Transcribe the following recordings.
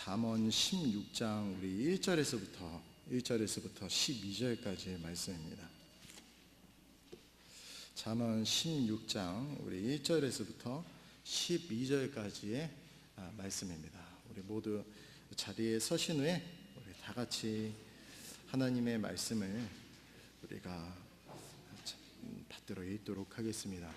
잠언 16장 우리 1절에서부터 12절까지의 말씀입니다. 잠언 16장 우리 1절에서부터 12절까지의 말씀입니다. 우리 모두 자리에 서신 후에 우리 다 같이 하나님의 말씀을 우리가 받들어 읽도록 하겠습니다.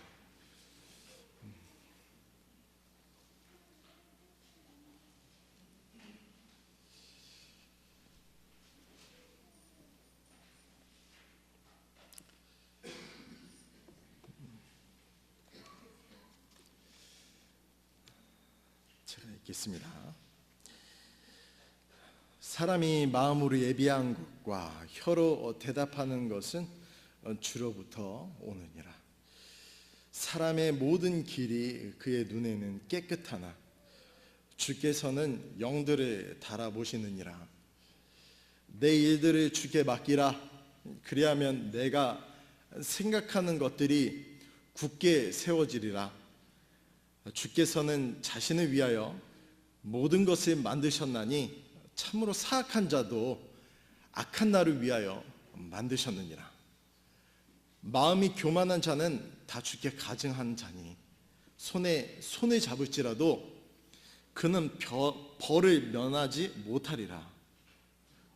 제가 읽겠습니다. 사람이 마음으로 예비한 것과 혀로 대답하는 것은 주로부터 오느니라. 사람의 모든 길이 그의 눈에는 깨끗하나 주께서는 영들을 달아보시느니라. 내 일들을 주께 맡기라. 그리하면 내가 생각하는 것들이 굳게 세워지리라. 주께서는 자신을 위하여 모든 것을 만드셨나니 참으로 사악한 자도 악한 날을 위하여 만드셨느니라. 마음이 교만한 자는 다 주께 가증한 자니 손을 잡을지라도 그는 벌을 면하지 못하리라.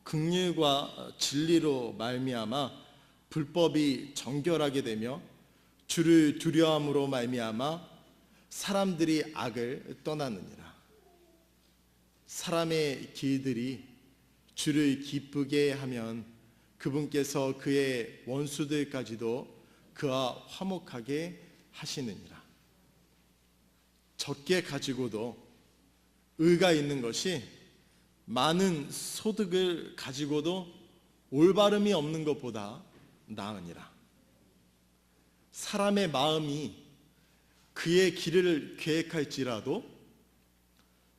긍휼과 진리로 말미암아 불법이 정결하게 되며 주를 두려움으로 말미암아 사람들이 악을 떠나느니라. 사람의 길들이 주를 기쁘게 하면 그분께서 그의 원수들까지도 그와 화목하게 하시느니라. 적게 가지고도 의가 있는 것이 많은 소득을 가지고도 올바름이 없는 것보다 나으니라. 사람의 마음이 그의 길을 계획할지라도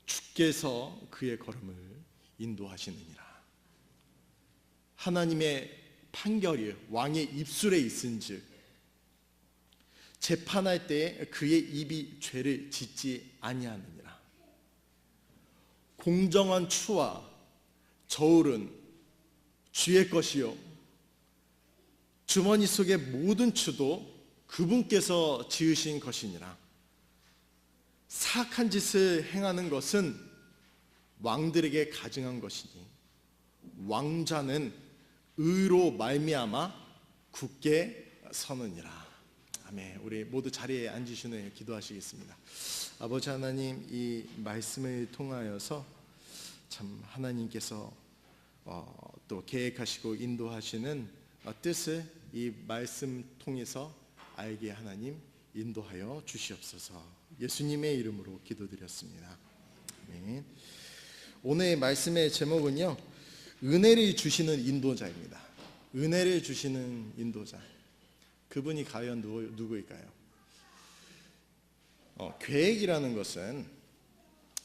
주께서 그의 걸음을 인도하시느니라. 하나님의 판결이 왕의 입술에 있은즉 재판할 때 그의 입이 죄를 짓지 아니하느니라. 공정한 추와 저울은 주의 것이요 주머니 속의 모든 추도 그분께서 지으신 것이니라. 사악한 짓을 행하는 것은 왕들에게 가증한 것이니 왕자는 의로 말미암아 굳게 서느니라. 아멘. 우리 모두 자리에 앉으신 후에 기도하시겠습니다. 아버지 하나님, 이 말씀을 통하여서 참 하나님께서 또 계획하시고 인도하시는 뜻을 이 말씀 통해서 알게 하나님 인도하여 주시옵소서. 예수님의 이름으로 기도드렸습니다. 아멘. 오늘의 말씀의 제목은요, 은혜를 주시는 인도자입니다. 은혜를 주시는 인도자. 그분이 과연 누구일까요? 계획이라는 것은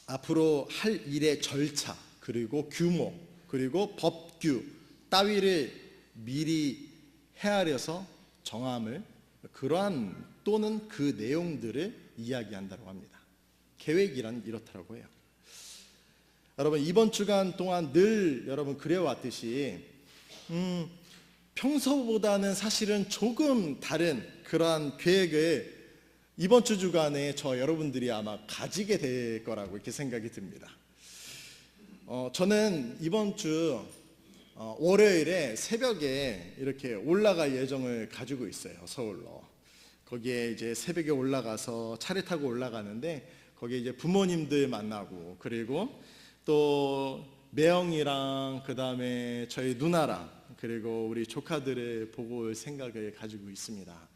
앞으로 할 일의 절차, 그리고 규모, 그리고 법규 따위를 미리 헤아려서 정함을, 그러한 또는 그 내용들을 이야기한다고 합니다. 계획이란 이렇다고 해요. 여러분, 이번 주간 동안 늘 여러분 그래왔듯이 평소보다는 사실은 조금 다른 그러한 계획을 이번 주간에 여러분들이 아마 가지게 될 거라고 이렇게 생각이 듭니다. 저는 이번 주 월요일에 새벽에 이렇게 올라갈 예정을 가지고 있어요. 서울로. 거기에 이제 새벽에 올라가서 차를 타고 올라가는데 거기에 이제 부모님들 만나고, 그리고 또 매형이랑 그 다음에 저희 누나랑 그리고 우리 조카들을 보고 올 생각을 가지고 있습니다.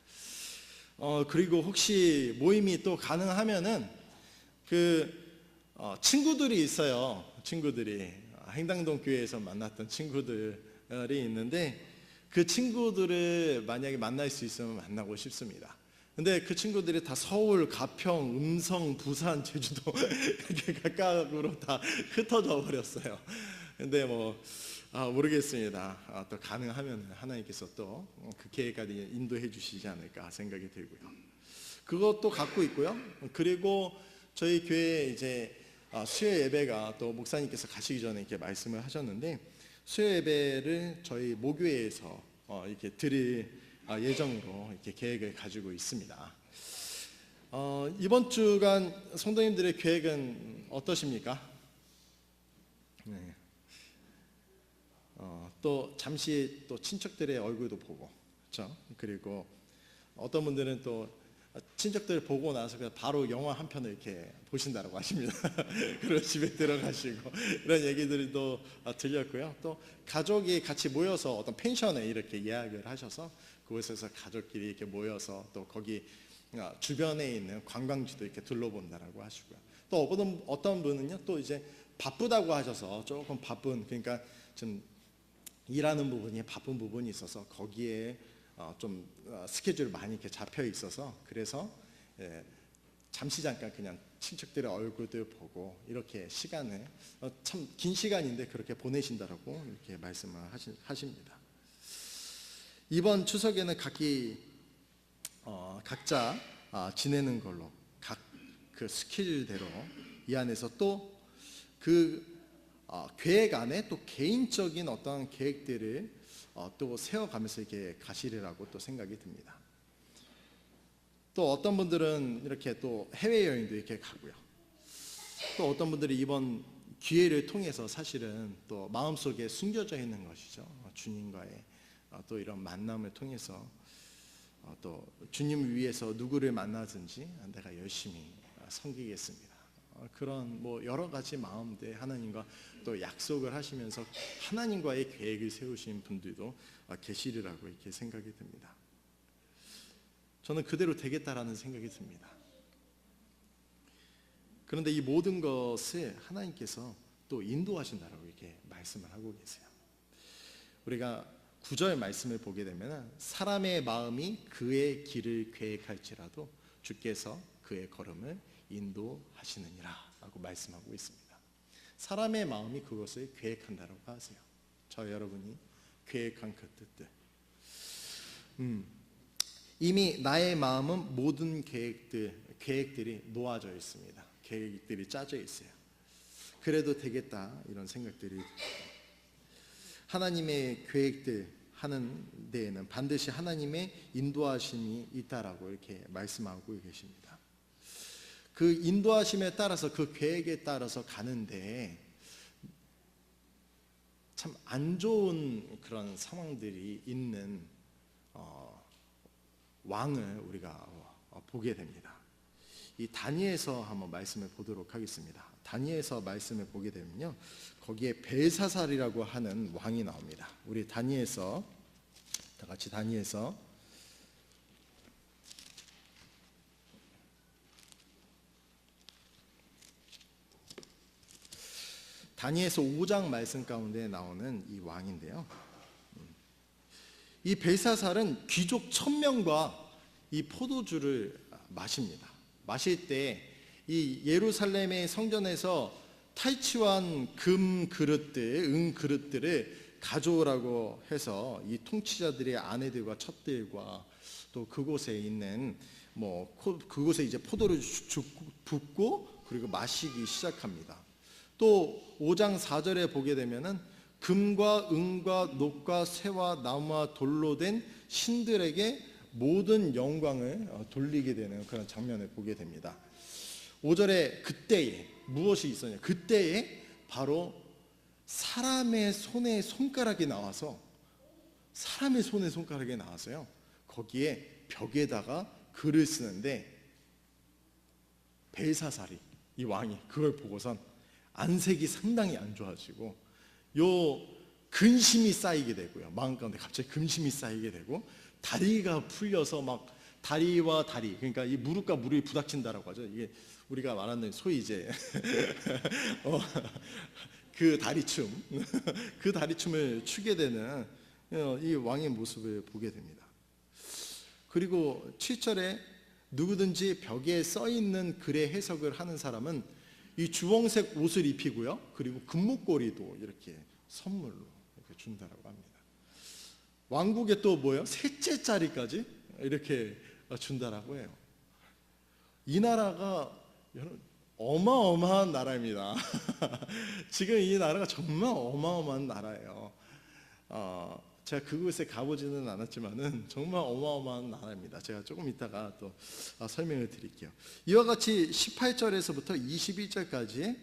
그리고 혹시 모임이 또 가능하면은 친구들이 있어요. 친구들이 행당동 교회에서 만났던 친구들이 있는데 그 친구들을 만약에 만날 수 있으면 만나고 싶습니다. 근데 그 친구들이 다 서울, 가평, 음성, 부산, 제주도 이렇게 각각으로 다 흩어져 버렸어요. 근데 모르겠습니다. 또 가능하면 하나님께서 또 그 계획까지 인도해 주시지 않을까 생각이 들고요. 그것도 갖고 있고요. 그리고 저희 교회에 이제 수요 예배가 또 목사님께서 가시기 전에 이렇게 말씀을 하셨는데, 수요 예배를 저희 모교회에서 이렇게 드릴 예정으로 이렇게 계획을 가지고 있습니다. 이번 주간 성도님들의 계획은 어떠십니까? 네. 또 잠시 또 친척들의 얼굴도 보고, 그렇죠? 그리고 어떤 분들은 또 친척들 보고 나서 그냥 바로 영화 한 편을 이렇게 보신다고 하십니다. 그리고 집에 들어가시고 이런 얘기들이 또 들렸고요. 또 가족이 같이 모여서 어떤 펜션에 이렇게 예약을 하셔서 그곳에서 가족끼리 이렇게 모여서 또 거기 주변에 있는 관광지도 이렇게 둘러본다라고 하시고요. 또 어떤 분은요, 또 이제 바쁘다고 하셔서 조금 바쁜, 그러니까 좀 일하는 부분이 바쁜 부분이 있어서 거기에 좀 스케줄이 많이 이렇게 잡혀 있어서, 그래서 잠시 잠깐 그냥 친척들의 얼굴들 보고 이렇게 시간을 참 긴 시간인데 그렇게 보내신다라고 이렇게 말씀을 하십니다. 이번 추석에는 각자 지내는 걸로 각 그 스케줄대로 이 안에서 또 그 계획 안에 또 개인적인 어떤 계획들을 또 세워가면서 이렇게 가시리라고 또 생각이 듭니다. 또 어떤 분들은 이렇게 또 해외여행도 이렇게 가고요. 또 어떤 분들이 이번 기회를 통해서 사실은 또 마음속에 숨겨져 있는 것이죠. 주님과의 또 이런 만남을 통해서 또 주님을 위해서 누구를 만나든지 내가 열심히 섬기겠습니다. 그런 뭐 여러 가지 마음들 하나님과 또 약속을 하시면서 하나님과의 계획을 세우신 분들도 계시리라고 이렇게 생각이 듭니다. 저는 그대로 되겠다라는 생각이 듭니다. 그런데 이 모든 것을 하나님께서 또 인도하신다라고 이렇게 말씀을 하고 계세요. 우리가 9절 말씀을 보게 되면 사람의 마음이 그의 길을 계획할지라도 주께서 그의 걸음을 인도하시느니라 라고 말씀하고 있습니다. 사람의 마음이 그것을 계획한다라고 하세요. 저 여러분이 계획한 그 뜻들, 이미 나의 마음은 모든 계획들이 놓아져 있습니다. 계획들이 짜져 있어요. 그래도 되겠다 이런 생각들이, 하나님의 계획들 하는 데에는 반드시 하나님의 인도하심이 있다라고 이렇게 말씀하고 계십니다. 그 인도하심에 따라서 그 계획에 따라서 가는데 참 안 좋은 그런 상황들이 있는 왕을 우리가 보게 됩니다. 이 다니엘서 한번 말씀을 보도록 하겠습니다. 다니엘서 말씀을 보게 되면요, 거기에 벨사살이라고 하는 왕이 나옵니다. 우리 다니엘서 다 같이 다니엘서 5장 말씀 가운데 나오는 이 왕인데요, 이 벨사살은 귀족 1000명과 이 포도주를 마십니다. 마실 때 이 예루살렘의 성전에서 탈취한 금 그릇들, 은 그릇들을 가져오라고 해서 이 통치자들의 아내들과 첩들과 또 그곳에 있는 그곳에 이제 포도를 붓고 그리고 마시기 시작합니다. 또 5장 4절에 보게 되면은 금과 은과 녹과 쇠와 나무와 돌로 된 신들에게 모든 영광을 돌리게 되는 그런 장면을 보게 됩니다. 5절에 그때에 무엇이 있었냐? 그때에 바로 사람의 손에 손가락이 나와서요. 거기에 벽에다가 글을 쓰는데 벨사살이, 이 왕이 그걸 보고선 안색이 상당히 안 좋아지고 근심이 쌓이게 되고요. 마음 가운데 갑자기 근심이 쌓이게 되고 다리가 풀려서 막 다리와 다리, 그러니까 이 무릎과 무릎이 부닥친다라고 하죠. 이게 우리가 말하는 소위 이제 그 다리춤을 추게 되는 이 왕의 모습을 보게 됩니다. 그리고 7절에 누구든지 벽에 써 있는 글의 해석을 하는 사람은 이 주홍색 옷을 입히고요, 그리고 금목걸이도 이렇게 선물로 이렇게 준다라고 합니다. 왕국에 또 셋째 자리까지 이렇게 준다라고 해요. 이 나라가 어마어마한 나라입니다. 지금 이 나라가 정말 어마어마한 나라예요. 제가 그곳에 가보지는 않았지만은 정말 어마어마한 나라입니다. 제가 조금 이따가 또 설명을 드릴게요. 이와 같이 18절에서부터 21절까지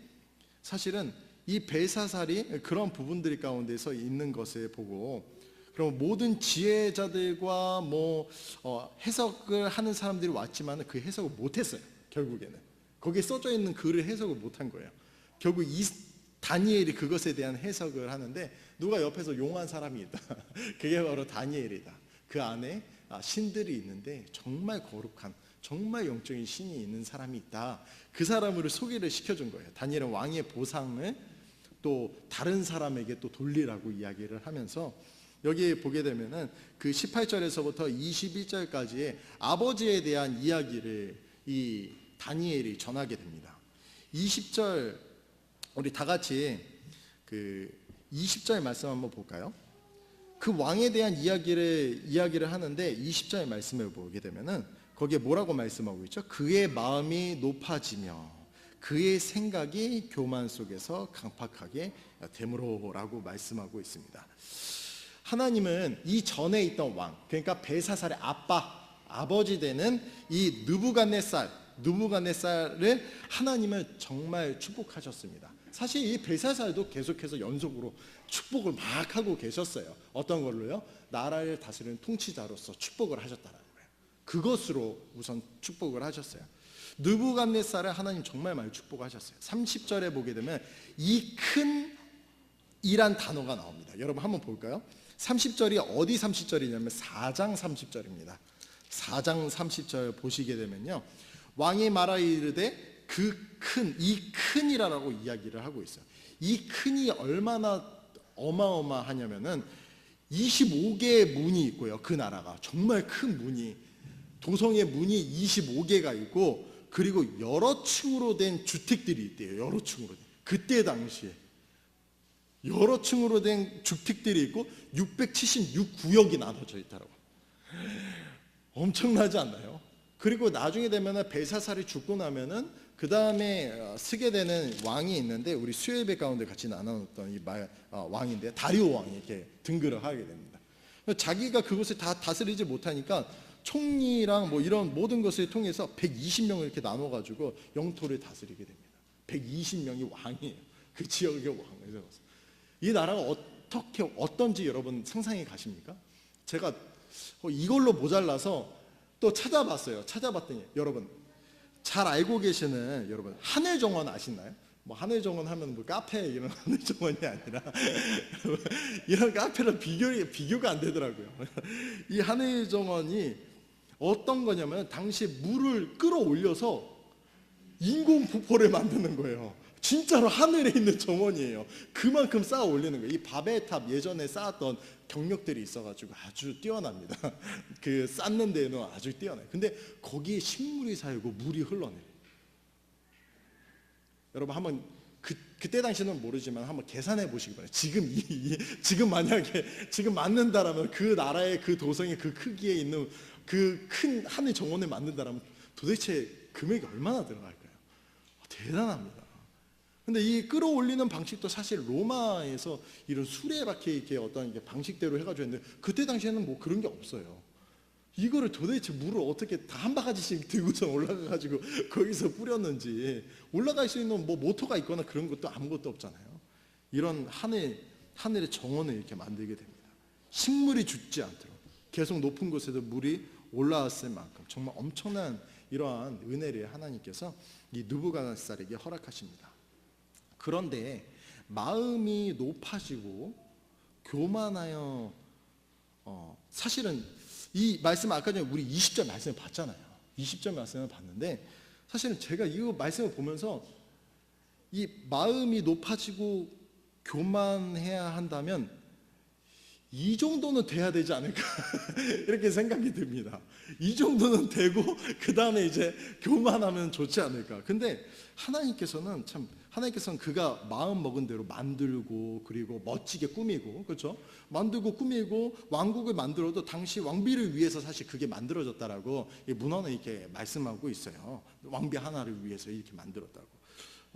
사실은 이 벨사살이 그런 부분들 가운데서 있는 것을 보고, 그럼 모든 지혜자들과 해석을 하는 사람들이 왔지만 그 해석을 못했어요. 결국에는 거기에 써져 있는 글을 해석을 못한 거예요. 결국 이 다니엘이 그것에 대한 해석을 하는데, 누가 옆에서 용한 사람이 있다. 그게 바로 다니엘이다. 그 안에 신들이 있는데 정말 거룩한, 정말 영적인 신이 있는 사람이 있다. 그 사람을 소개를 시켜준 거예요. 다니엘은 왕의 보상을 또 다른 사람에게 또 돌리라고 이야기를 하면서, 여기 보게 되면은 그 18절에서부터 21절까지의 아버지에 대한 이야기를 이 다니엘이 전하게 됩니다. 20절 우리 다 같이 그 20절 말씀 한번 볼까요? 그 왕에 대한 이야기를 하는데 20절 말씀을 보게 되면은 거기에 뭐라고 말씀하고 있죠? 그의 마음이 높아지며 그의 생각이 교만 속에서 강팍하게 되므로라고 말씀하고 있습니다. 하나님은 이 전에 있던 왕, 그러니까 벨사살의 아버지 되는 이 느부갓네살을 하나님은 정말 축복하셨습니다. 사실 이 벨사살도 계속해서 연속으로 축복을 막 하고 계셨어요. 어떤 걸로요? 나라를 다스리는 통치자로서 축복을 하셨다는 거예요. 그것으로 우선 축복을 하셨어요. 느부갓네살을 하나님 정말 많이 축복하셨어요. 30절에 보게 되면 이 큰 이란 단어가 나옵니다. 여러분 한번 볼까요? 30절이 어디 30절이냐면 4장 30절입니다. 4장 30절 보시게 되면요, 왕이 말하이르되 이 큰이라고 이야기를 하고 있어요. 이 큰이 얼마나 어마어마하냐면은 25개의 문이 있고요. 그 나라가 정말 큰 문이, 도성의 문이 25개가 있고, 그리고 여러 층으로 된 주택들이 있대요. 여러 층으로 된. 그때 당시에 여러 층으로 된 주택들이 있고 676구역이 나눠져 있다라고. 엄청나지 않나요? 그리고 나중에 되면은 벨사살이 죽고 나면은 그 다음에 쓰게 되는 왕이 있는데, 우리 수요예배 가운데 같이 나눴던 이 왕인데 다리오 왕이 이렇게 등극을 하게 됩니다. 자기가 그것을 다 다스리지 못하니까 총리랑 이런 모든 것을 통해서 120명을 이렇게 나눠가지고 영토를 다스리게 됩니다. 120명이 왕이에요. 그 지역의 왕을. 이 나라가 어떤지 여러분 상상이 가십니까? 제가 이걸로 모자라서 또 찾아봤더니 여러분 잘 알고 계시는 여러분 하늘정원 아시나요? 하늘정원 하면 카페 이런 하늘정원이 아니라 이런 카페랑 비교가 안 되더라고요. 이 하늘정원이 어떤 거냐면 당시 물을 끌어올려서 인공 폭포를 만드는 거예요. 진짜로 하늘에 있는 정원이에요. 그만큼 쌓아 올리는 거예요. 이 바벨탑 예전에 쌓았던 경력들이 있어가지고 아주 뛰어납니다. 그 쌓는 데는 아주 뛰어나요. 근데 거기에 식물이 살고 물이 흘러내요. 여러분 한번 그때 당시는 모르지만 한번 계산해 보시기 바랍니다. 지금 만약에 지금 만든다라면 그 나라의 그 도성의 그 크기에 있는 그 큰 하늘 정원을 만든다라면 도대체 금액이 얼마나 들어갈까요? 대단합니다. 근데 이 끌어올리는 방식도 사실 로마에서 이런 수레바퀴 이렇게 어떤 방식대로 해가지고 했는데, 그때 당시에는 그런 게 없어요. 이거를 도대체 물을 어떻게 다 한 바가지씩 들고서 올라가가지고 거기서 뿌렸는지, 올라갈 수 있는 모터가 있거나 그런 것도 아무것도 없잖아요. 이런 하늘의 정원을 이렇게 만들게 됩니다. 식물이 죽지 않도록 계속 높은 곳에도 물이 올라왔을 만큼 정말 엄청난 이러한 은혜를 하나님께서 이 느부갓네살에게 허락하십니다. 그런데 마음이 높아지고 교만하여, 사실은 이 말씀 아까 전에 우리 20절 말씀을 봤잖아요. 20절 말씀을 봤는데, 사실은 제가 이 말씀을 보면서 이 마음이 높아지고 교만해야 한다면 이 정도는 돼야 되지 않을까 이렇게 생각이 듭니다. 이 정도는 되고 그 다음에 이제 교만하면 좋지 않을까. 근데 하나님께서는 그가 마음 먹은 대로 만들고, 그리고 멋지게 꾸미고, 그렇죠? 만들고 꾸미고 왕국을 만들어도 당시 왕비를 위해서 사실 그게 만들어졌다라고 문헌에 이렇게 말씀하고 있어요. 왕비 하나를 위해서 이렇게 만들었다고.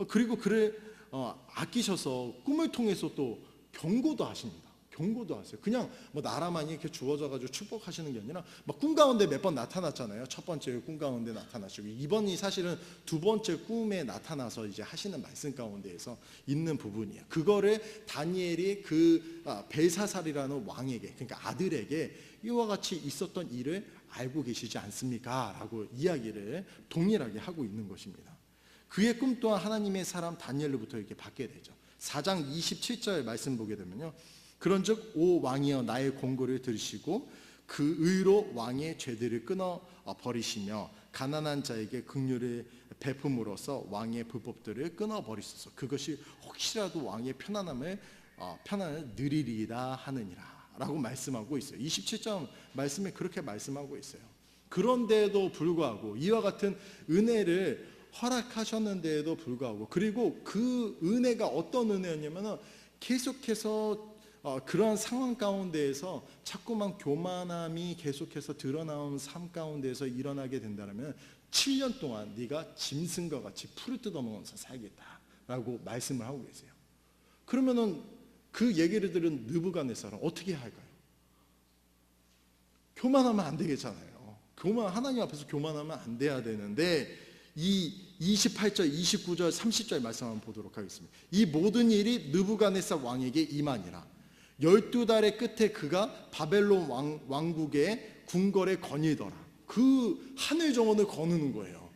그리고 그를 아끼셔서 꿈을 통해서 또 경고도 하십니다. 경고도 하세요. 그냥 뭐 나라만이 이렇게 주어져가지고 축복하시는 게 아니라 막 꿈 가운데 몇 번 나타났잖아요. 첫 번째 꿈 가운데 나타나시고, 이번이 사실은 두 번째 꿈에 나타나서 이제 하시는 말씀 가운데에서 있는 부분이에요. 그거를 다니엘이 그 벨사살이라는 왕에게, 그러니까 아들에게 이와 같이 있었던 일을 알고 계시지 않습니까? 라고 이야기를 동일하게 하고 있는 것입니다. 그의 꿈 또한 하나님의 사람 다니엘로부터 이렇게 받게 되죠. 4장 27절 말씀 보게 되면요, 그런즉 오 왕이여 나의 공고를 들으시고 그 의로 왕의 죄들을 끊어 버리시며 가난한 자에게 긍휼을 베품으로써 왕의 불법들을 끊어 버리소서. 그것이 혹시라도 왕의 편안을 누리리라 하느니라라고 말씀하고 있어요. 27절 말씀에 그렇게 말씀하고 있어요. 그런데도 불구하고 이와 같은 은혜를 허락하셨는데도 불구하고, 그리고 그 은혜가 어떤 은혜였냐면 계속해서 그러한 상황 가운데에서 자꾸만 교만함이 계속해서 드러나온 삶 가운데에서 일어나게 된다면 7년 동안 네가 짐승과 같이 풀을 뜯어먹으면서 살겠다라고 말씀을 하고 계세요. 그러면은 그 얘기를 들은 느부갓네살은 어떻게 할까요? 교만하면 안 되겠잖아요. 하나님 앞에서 교만하면 안 돼야 되는데, 이 28절, 29절, 30절 말씀 한번 보도록 하겠습니다. 이 모든 일이 느부갓네살 왕에게 임하니라. 12달의 끝에 그가 바벨론 왕국의 궁궐에 거니더라. 그 하늘 정원을 거느는 거예요.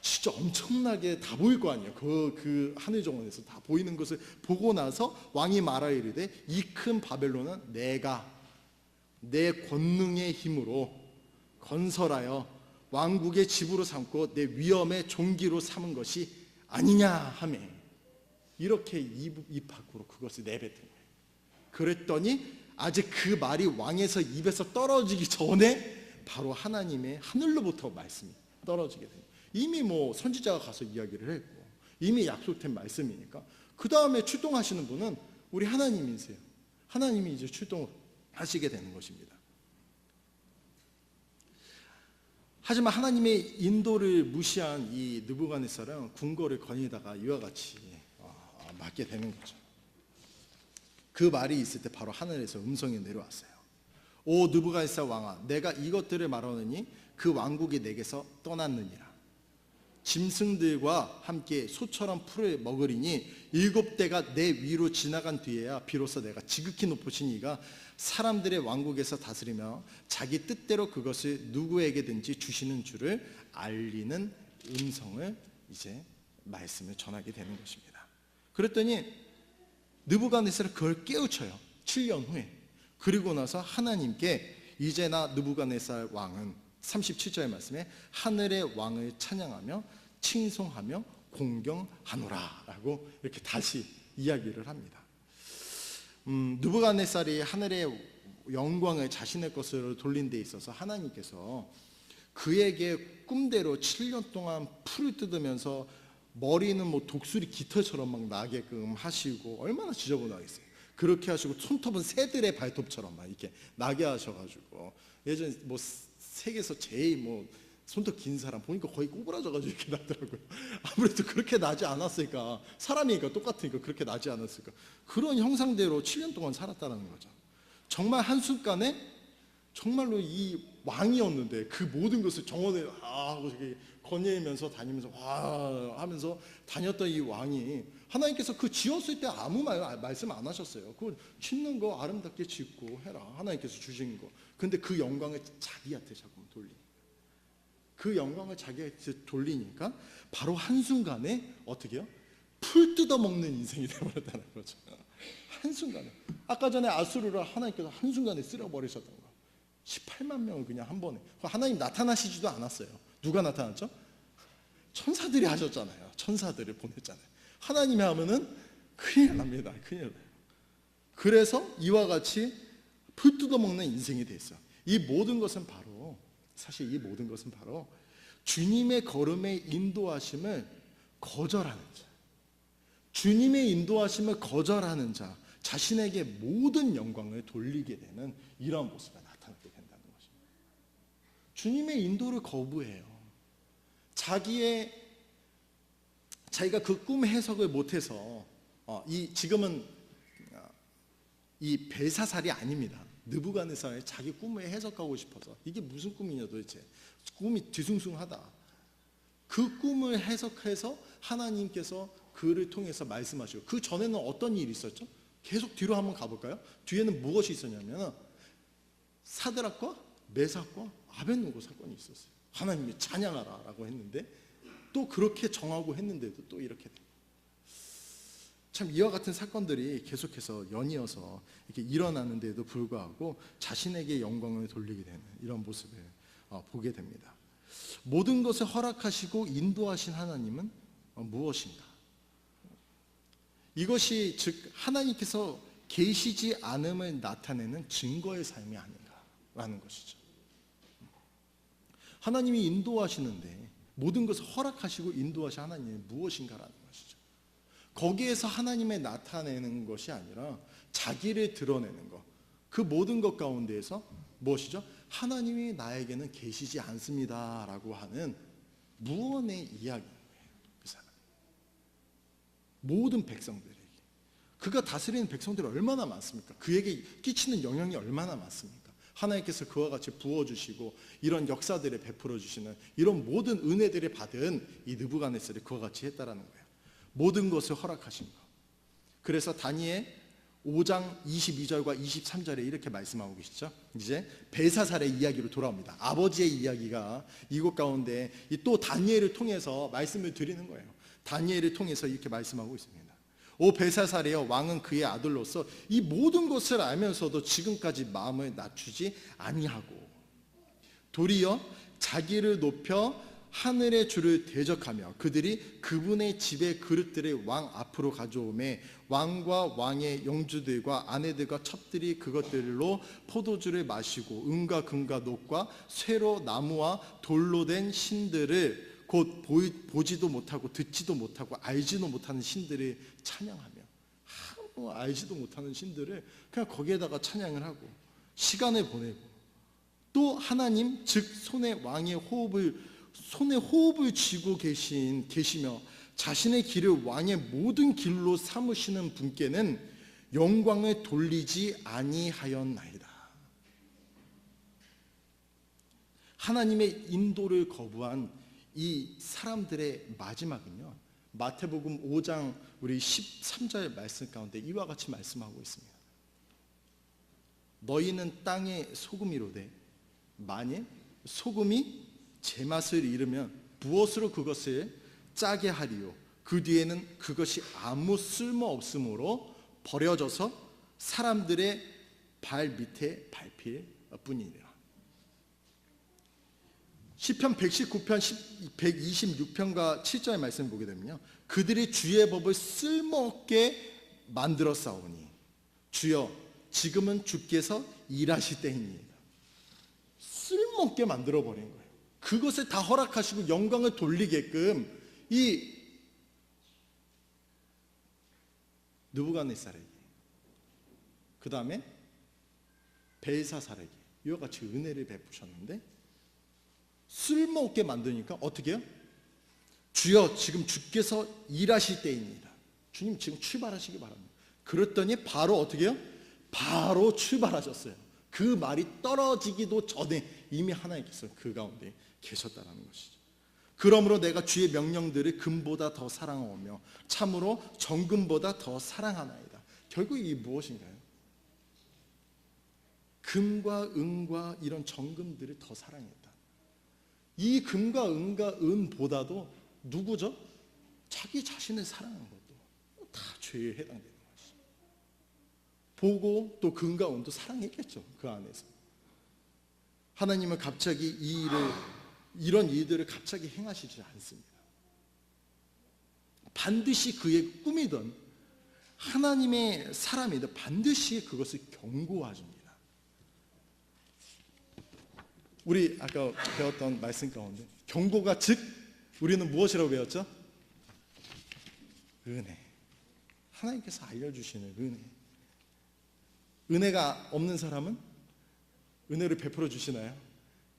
진짜 엄청나게 다 보일 거 아니에요. 그 하늘 정원에서 다 보이는 것을 보고 나서 왕이 말하여 이르되 이 큰 바벨론은 내가 내 권능의 힘으로 건설하여 왕국의 집으로 삼고 내 위엄의 종기로 삼은 것이 아니냐 하며, 이렇게 입 밖으로 그것을 내뱉은 거예요. 그랬더니 아직 그 말이 왕에서 입에서 떨어지기 전에 바로 하나님의 하늘로부터 말씀이 떨어지게 됩니다. 이미 뭐 선지자가 가서 이야기를 했고 이미 약속된 말씀이니까 그 다음에 출동하시는 분은 우리 하나님이세요. 하나님이 이제 출동하시게 되는 것입니다. 하지만 하나님의 인도를 무시한 이 느부갓네살은 궁궐을 거니다가 이와 같이 맞게 되는 거죠. 그 말이 있을 때 바로 하늘에서 음성이 내려왔어요. 오 느부갓네살 왕아, 내가 이것들을 말하느니 그 왕국이 내게서 떠났느니라. 짐승들과 함께 소처럼 풀을 먹으리니 7대가 내 위로 지나간 뒤에야 비로소 내가 지극히 높으신 이가 사람들의 왕국에서 다스리며 자기 뜻대로 그것을 누구에게든지 주시는 줄을 알리는 음성을 이제 말씀을 전하게 되는 것입니다. 그랬더니 느부갓네살은 그걸 깨우쳐요. 7년 후에. 그리고 나서 하나님께 이제 나 느부갓네살 왕은 37절 말씀에 하늘의 왕을 찬양하며 칭송하며 공경하노라 라고 이렇게 다시 이야기를 합니다. 느부갓네살이 하늘의 영광을 자신의 것으로 돌린 데 있어서 하나님께서 그에게 꿈대로 7년 동안 풀을 뜯으면서 머리는 뭐 독수리 깃털처럼 막 나게끔 하시고, 얼마나 지저분하겠어요. 그렇게 하시고 손톱은 새들의 발톱처럼 막 이렇게 나게 하셔가지고, 예전에 뭐 세계에서 제일 뭐 손톱 긴 사람 보니까 거의 꼬부라져가지고 이렇게 나더라고요. 아무래도 그렇게 나지 않았을까, 사람이니까 똑같으니까 그렇게 나지 않았을까, 그런 형상대로 7년 동안 살았다는 거죠. 정말 한순간에 정말로 이 왕이었는데 그 모든 것을 정원에 하고 거니면서 다니면서 와 하면서 다녔던 이 왕이, 하나님께서 그 지었을 때 아무 말씀 안 하셨어요. 그거 짓는 거 아름답게 짓고 해라, 하나님께서 주신 거. 근데 그 영광을 자기한테 자꾸 돌리니까, 그 영광을 자기한테 돌리니까 바로 한순간에 어떻게 해요? 풀 뜯어먹는 인생이 되어버렸다는 거죠. 한순간에. 아까 전에 아수르를 하나님께서 한순간에 쓸어버리셨던 거, 18만 명을 그냥 한 번에. 하나님 나타나시지도 않았어요. 누가 나타났죠? 천사들이 하셨잖아요. 천사들을 보냈잖아요. 하나님이 하면은 큰일 납니다. 큰일 나요. 그래서 이와 같이 풀 뜯어먹는 인생이 됐어요. 이 모든 것은 바로, 사실 이 모든 것은 바로 주님의 걸음의 인도하심을 거절하는 자, 주님의 인도하심을 거절하는 자, 자신에게 모든 영광을 돌리게 되는 이러한 모습이 나타나게 된다는 것입니다. 주님의 인도를 거부해요. 자기가 그 꿈 해석을 못해서 지금은 이 벨사살이 아닙니다. 느부갓네살이 자기 꿈을 해석하고 싶어서 이게 무슨 꿈이냐 도대체, 꿈이 뒤숭숭하다. 그 꿈을 해석해서 하나님께서 그를 통해서 말씀하시고, 그 전에는 어떤 일이 있었죠? 계속 뒤로 한번 가볼까요? 뒤에는 무엇이 있었냐면 사드락과 메삭과 아벳느고 사건이 있었어요. 하나님이 찬양하라 라고 했는데 또 그렇게 정하고 했는데도 또 이렇게 돼요. 참 이와 같은 사건들이 계속해서 연이어서 이렇게 일어나는데도 불구하고 자신에게 영광을 돌리게 되는 이런 모습을 보게 됩니다. 모든 것을 허락하시고 인도하신 하나님은 무엇인가? 이것이 즉 하나님께서 계시지 않음을 나타내는 증거의 삶이 아닌가라는 것이죠. 하나님이 인도하시는데 모든 것을 허락하시고 인도하신 하나님이 무엇인가라는 것이죠. 거기에서 하나님의 나타내는 것이 아니라 자기를 드러내는 것, 그 모든 것 가운데에서 무엇이죠? 하나님이 나에게는 계시지 않습니다 라고 하는 무언의 이야기인 거예요. 그 사람, 모든 백성들에게. 그가 다스리는 백성들이 얼마나 많습니까? 그에게 끼치는 영향이 얼마나 많습니까? 하나님께서 그와 같이 부어주시고 이런 역사들을 베풀어 주시는 이런 모든 은혜들을 받은 이 느부갓네살이 그와 같이 했다라는 거예요. 모든 것을 허락하신 것. 그래서 다니엘 5장 22절과 23절에 이렇게 말씀하고 계시죠. 이제 벨사살의 이야기로 돌아옵니다. 아버지의 이야기가 이곳 가운데 또 다니엘을 통해서 말씀을 드리는 거예요. 다니엘을 통해서 이렇게 말씀하고 있습니다. 오 벨사살이여, 왕은 그의 아들로서 이 모든 것을 알면서도 지금까지 마음을 낮추지 아니하고 도리어 자기를 높여 하늘의 주를 대적하며 그들이 그분의 집의 그릇들을 왕 앞으로 가져오매 왕과 왕의 영주들과 아내들과 첩들이 그것들로 포도주를 마시고 은과 금과 녹과 쇠로 나무와 돌로 된 신들을 곧 보지도 못하고 듣지도 못하고 알지도 못하는 신들을 찬양하며, 알지도 못하는 신들을 그냥 거기에다가 찬양을 하고 시간을 보내고, 또 하나님 즉 손에 호흡을 쥐고 계시며 자신의 길을 왕의 모든 길로 삼으시는 분께는 영광을 돌리지 아니하였나이다. 하나님의 인도를 거부한 이 사람들의 마지막은요, 마태복음 5장 우리 13절 말씀 가운데 이와 같이 말씀하고 있습니다. 너희는 땅의 소금이로되 만일 소금이 제맛을 잃으면 무엇으로 그것을 짜게 하리요? 그 뒤에는 그것이 아무 쓸모 없으므로 버려져서 사람들의 발 밑에 밟힐 뿐이니라. 시편 119편 126편과 7절의 말씀을 보게 되면요, 그들이 주의 법을 쓸모없게 만들었사오니 주여 지금은 주께서 일하실 때입니다. 쓸모없게 만들어버린 거예요. 그것을 다 허락하시고 영광을 돌리게끔 이 느부갓네살에게, 그 다음에 벨사살에게 이와 같이 은혜를 베푸셨는데 쓸모없게 만드니까 어떻게 해요? 주여 지금 주께서 일하실 때입니다. 주님 지금 출발하시기 바랍니다. 그랬더니 바로 어떻게 해요? 바로 출발하셨어요. 그 말이 떨어지기도 전에 이미 하나님께서 그 가운데 계셨다는 것이죠. 그러므로 내가 주의 명령들을 금보다 더 사랑하며 참으로 정금보다 더 사랑하나이다. 결국 이게 무엇인가요? 금과 은과 이런 정금들을 더 사랑했다. 이 금과 은과 은보다도 누구죠? 자기 자신을 사랑한 것도 다 죄에 해당되는 것이죠. 보고 또 금과 은도 사랑했겠죠. 그 안에서 하나님은 갑자기 이런 일들을 갑자기 행하시지 않습니다. 반드시 그의 꿈이든 하나님의 사람이든 반드시 그것을 경고하십니다. 우리 아까 배웠던 말씀 가운데 경고가 즉 우리는 무엇이라고 배웠죠? 은혜. 하나님께서 알려주시는 은혜. 은혜가 없는 사람은 은혜를 베풀어 주시나요?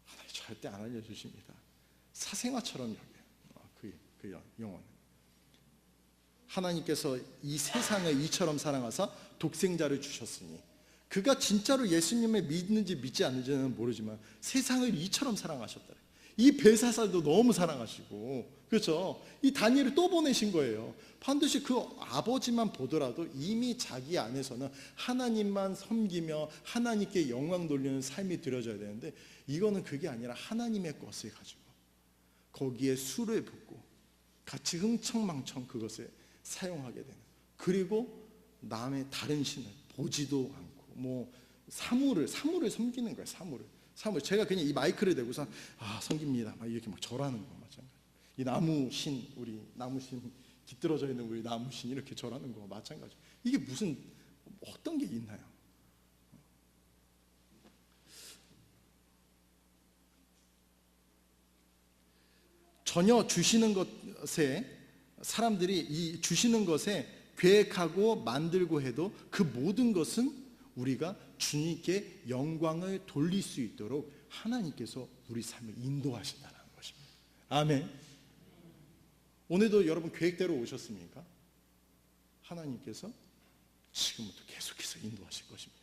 하나님 절대 안 알려주십니다. 사생활처럼 여겨요. 그 영혼은. 하나님께서 이 세상을 이처럼 사랑하사 독생자를 주셨으니, 그가 진짜로 예수님을 믿는지 믿지 않는지는 모르지만 세상을 이처럼 사랑하셨다. 이 벨사살도 너무 사랑하시고, 그렇죠? 이 다니엘을 또 보내신 거예요. 반드시 그 아버지만 보더라도 이미 자기 안에서는 하나님만 섬기며 하나님께 영광 돌리는 삶이 들여져야 되는데, 이거는 그게 아니라 하나님의 것을 가지고 거기에 술을 붓고 같이 흥청망청 그것을 사용하게 되는, 그리고 남의 다른 신을 보지도 않고 사물을 섬기는 거예요. 사물. 제가 그냥 이 마이크를 대고서 섬깁니다 막 이렇게 막 절하는 거 마찬가지. 이 나무신, 우리 나무신, 깃들어져 있는 우리 나무신 이렇게 절하는 거 마찬가지. 이게 무슨 어떤 게 있나요? 전혀 주시는 것에, 사람들이 이 주시는 것에 계획하고 만들고 해도 그 모든 것은 우리가 주님께 영광을 돌릴 수 있도록 하나님께서 우리 삶을 인도하신다는 것입니다. 아멘. 오늘도 여러분 계획대로 오셨습니까? 하나님께서 지금부터 계속해서 인도하실 것입니다.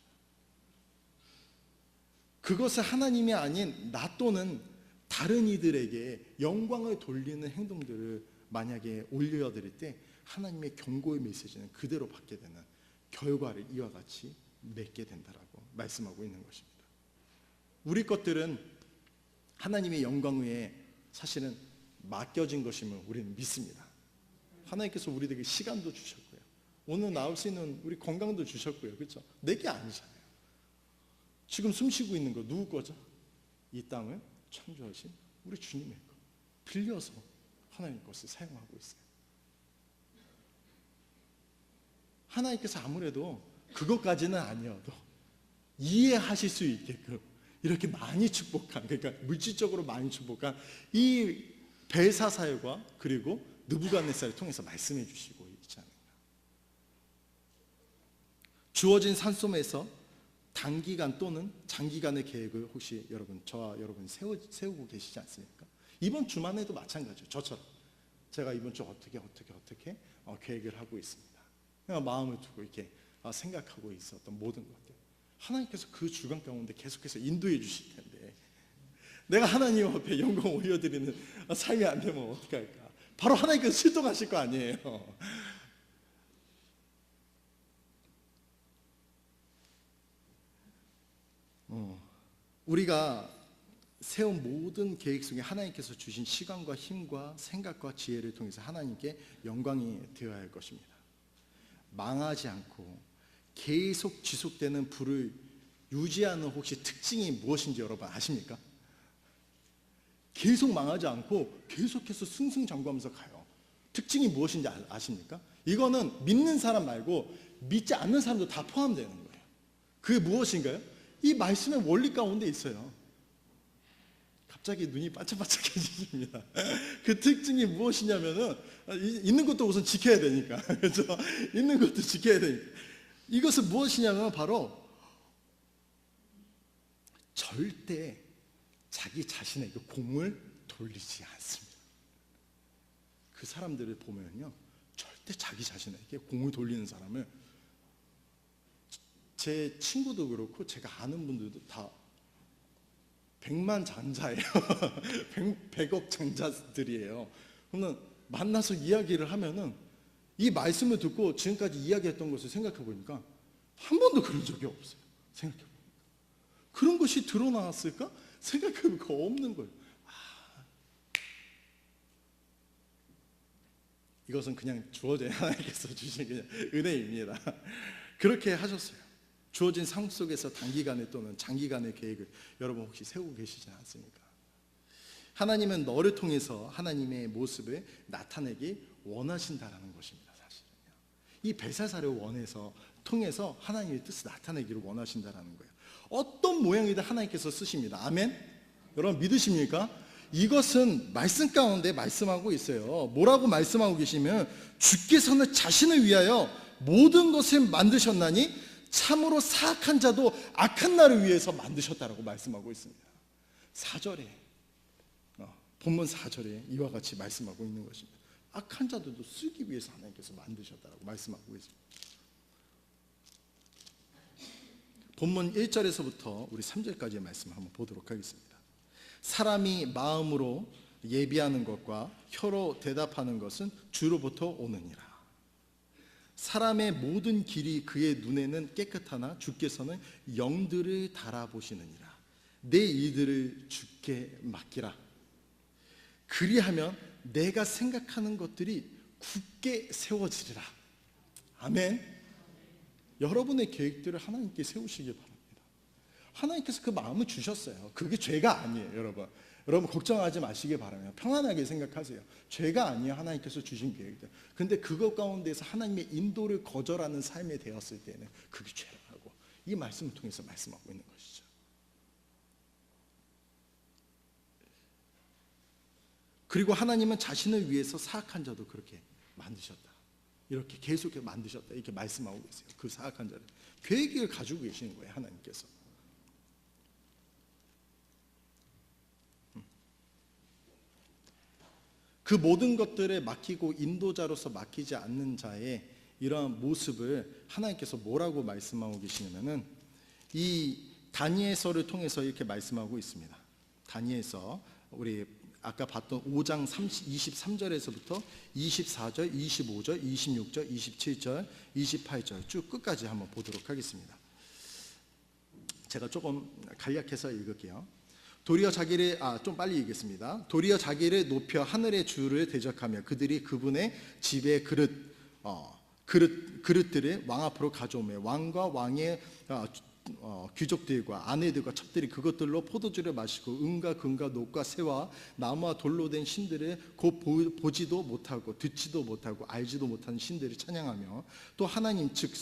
그것을 하나님이 아닌 나 또는 다른 이들에게 영광을 돌리는 행동들을 만약에 올려드릴 때 하나님의 경고의 메시지는 그대로 받게 되는 결과를 이와 같이 맺게 된다라고 말씀하고 있는 것입니다. 우리 것들은 하나님의 영광 위에 사실은 맡겨진 것임을 우리는 믿습니다. 하나님께서 우리에게 시간도 주셨고요, 오늘 나올 수 있는 우리 건강도 주셨고요, 그렇죠? 내게 아니잖아요. 지금 숨 쉬고 있는 거 누구 거죠? 이 땅을 창조하신 우리 주님의 것, 빌려서 하나님 것을 사용하고 있어요. 하나님께서 아무래도 그것까지는 아니어도 이해하실 수 있게끔 이렇게 많이 축복한, 그러니까 물질적으로 많이 축복한 이 벨사살과 그리고 느부갓네살을 통해서 말씀해 주시고 있지 않는가. 주어진 산소에서 단기간 또는 장기간의 계획을 혹시 저와 여러분 세우고 계시지 않습니까? 이번 주만에도 마찬가지죠. 저처럼 제가 이번 주 어떻게 계획을 하고 있습니다. 그냥 마음을 두고 이렇게 생각하고 있었던 모든 것들, 하나님께서 그 주간 가운데 계속해서 인도해 주실 텐데, 내가 하나님 앞에 영광 올려드리는 삶이 안 되면 어떻게 할까? 바로 하나님께서 출동하실 거 아니에요. 우리가 세운 모든 계획 속에 하나님께서 주신 시간과 힘과 생각과 지혜를 통해서 하나님께 영광이 되어야 할 것입니다. 망하지 않고 계속 지속되는 부를 유지하는 혹시 특징이 무엇인지 여러분 아십니까? 계속 망하지 않고 계속해서 승승장구하면서 가요. 특징이 무엇인지 아십니까? 이거는 믿는 사람 말고 믿지 않는 사람도 다 포함되는 거예요. 그게 무엇인가요? 이 말씀의 원리 가운데 있어요. 갑자기 눈이 반짝반짝해집니다. 그 특징이 무엇이냐면은, 있는 것도 우선 지켜야 되니까, 그렇죠? 있는 것도 지켜야 되니까. 이것은 무엇이냐면 바로 절대 자기 자신에게 공을 돌리지 않습니다. 그 사람들을 보면요, 절대 자기 자신에게 공을 돌리는 사람을, 제 친구도 그렇고 제가 아는 분들도 다 백만장자예요. 100억 장자들이에요. 그러면 만나서 이야기를 하면은 이 말씀을 듣고 지금까지 이야기했던 것을 생각해 보니까 한 번도 그런 적이 없어요. 생각해 보니까 그런 것이 드러나왔을까? 생각해 보니까 없는 거예요. 이것은 그냥 주어진 하나님께서 주신 그냥 은혜입니다. 그렇게 하셨어요. 주어진 삶 속에서 단기간에 또는 장기간의 계획을 여러분 혹시 세우고 계시지 않습니까? 하나님은 너를 통해서 하나님의 모습을 나타내기 원하신다라는 것입니다. 사실은요, 이 벨사살을 통해서 하나님의 뜻을 나타내기를 원하신다라는 거예요. 어떤 모양이든 하나님께서 쓰십니다. 아멘? 여러분 믿으십니까? 이것은 말씀 가운데 말씀하고 있어요. 뭐라고 말씀하고 계시면, 주께서는 자신을 위하여 모든 것을 만드셨나니 참으로 사악한 자도 악한 날을 위해서 만드셨다라고 말씀하고 있습니다. 4절에 본문 4절에 이와 같이 말씀하고 있는 것입니다. 악한 자들도 쓰기 위해서 하나님께서 만드셨다라고 말씀하고 있습니다. 본문 1절에서부터 우리 3절까지의 말씀을 한번 보도록 하겠습니다. 사람이 마음으로 예비하는 것과 혀로 대답하는 것은 주로부터 오느니라. 사람의 모든 길이 그의 눈에는 깨끗하나 주께서는 영들을 달아보시느니라. 내 일들을 주께 맡기라. 그리하면 내가 생각하는 것들이 굳게 세워지리라. 아멘. 여러분의 계획들을 하나님께 세우시길 바랍니다. 하나님께서 그 마음을 주셨어요. 그게 죄가 아니에요, 여러분. 여러분 걱정하지 마시기 바랍니다. 평안하게 생각하세요. 죄가 아니에요, 하나님께서 주신 계획들. 근데 그것 가운데서 하나님의 인도를 거절하는 삶에 되었을 때는 그게 죄라고 이 말씀을 통해서 말씀하고 있는 것이죠. 그리고 하나님은 자신을 위해서 사악한 자도 그렇게 만드셨다. 이렇게 계속 만드셨다. 이렇게 말씀하고 계세요. 그 사악한 자를. 계획을 가지고 계시는 거예요, 하나님께서. 그 모든 것들에 맡기고 인도자로서 맡기지 않는 자의 이러한 모습을 하나님께서 뭐라고 말씀하고 계시냐면은 이 다니엘서를 통해서 이렇게 말씀하고 있습니다. 다니엘서 우리 아까 봤던 5장 23절에서부터 24절, 25절, 26절, 27절, 28절 쭉 끝까지 한번 보도록 하겠습니다. 제가 조금 간략해서 읽을게요. 도리어 자기를 좀 빨리 읽겠습니다. 도리어 자기를 높여 하늘의 주를 대적하며 그들이 그분의 집의 그릇들을 왕 앞으로 가져오며 왕과 왕의 귀족들과 아내들과 첩들이 그것들로 포도주를 마시고 은과 금과 녹과 새와 나무와 돌로 된 신들을 곧 보지도 못하고 듣지도 못하고 알지도 못하는 신들을 찬양하며 또 하나님 즉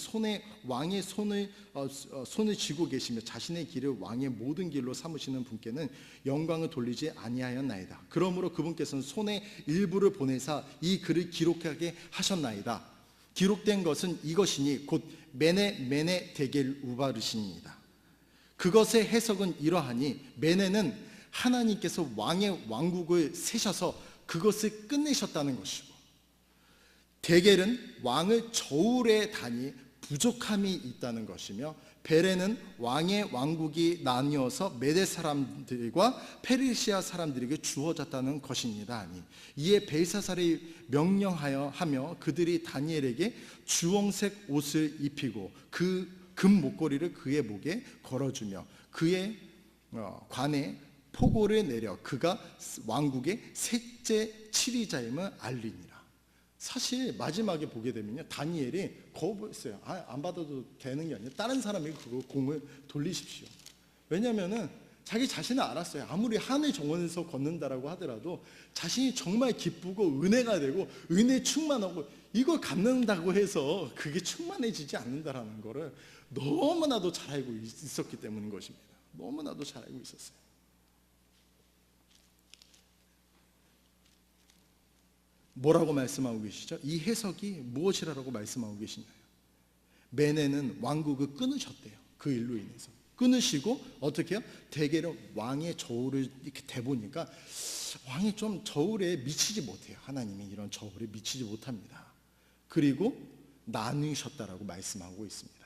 왕의 손을 쥐고 계시며 자신의 길을 왕의 모든 길로 삼으시는 분께는 영광을 돌리지 아니하였나이다. 그러므로 그분께서는 손의 일부를 보내사 이 글을 기록하게 하셨나이다. 기록된 것은 이것이니 곧 메네 데겔 우바르시니이다. 그것의 해석은 이러하니 메네는 하나님께서 왕의 왕국을 세셔서 그것을 끝내셨다는 것이고 데겔은 왕을 저울에 다니 부족함이 있다는 것이며 베레는 왕의 왕국이 나뉘어서 메대 사람들과 페르시아 사람들에게 주어졌다는 것입니다. 이에 벨사살이 명령하여 하며 그들이 다니엘에게 주홍색 옷을 입히고 그 금 목걸이를 그의 목에 걸어주며 그의 관에 포고를 내려 그가 왕국의 셋째 치리자임을 알리니라. 사실 마지막에 보게 되면요, 다니엘이 거부했어요. 안 받아도 되는 게 아니라 다른 사람에게 그 공을 돌리십시오. 왜냐하면은 자기 자신을 알았어요. 아무리 하늘 정원에서 걷는다라고 하더라도 자신이 정말 기쁘고 은혜가 되고 은혜 충만하고 이걸 갖는다고 해서 그게 충만해지지 않는다라는 거를 너무나도 잘 알고 있었기 때문인 것입니다. 너무나도 잘 알고 있었어요. 뭐라고 말씀하고 계시죠? 이 해석이 무엇이라고 말씀하고 계시나요? 메네는 왕국을 끊으셨대요. 그 일로 인해서 끊으시고 어떻게 해요? 대개는 왕의 저울을 이렇게 대보니까 왕이 좀 저울에 미치지 못해요. 하나님이 이런 저울에 미치지 못합니다. 그리고 나누셨다라고 말씀하고 있습니다.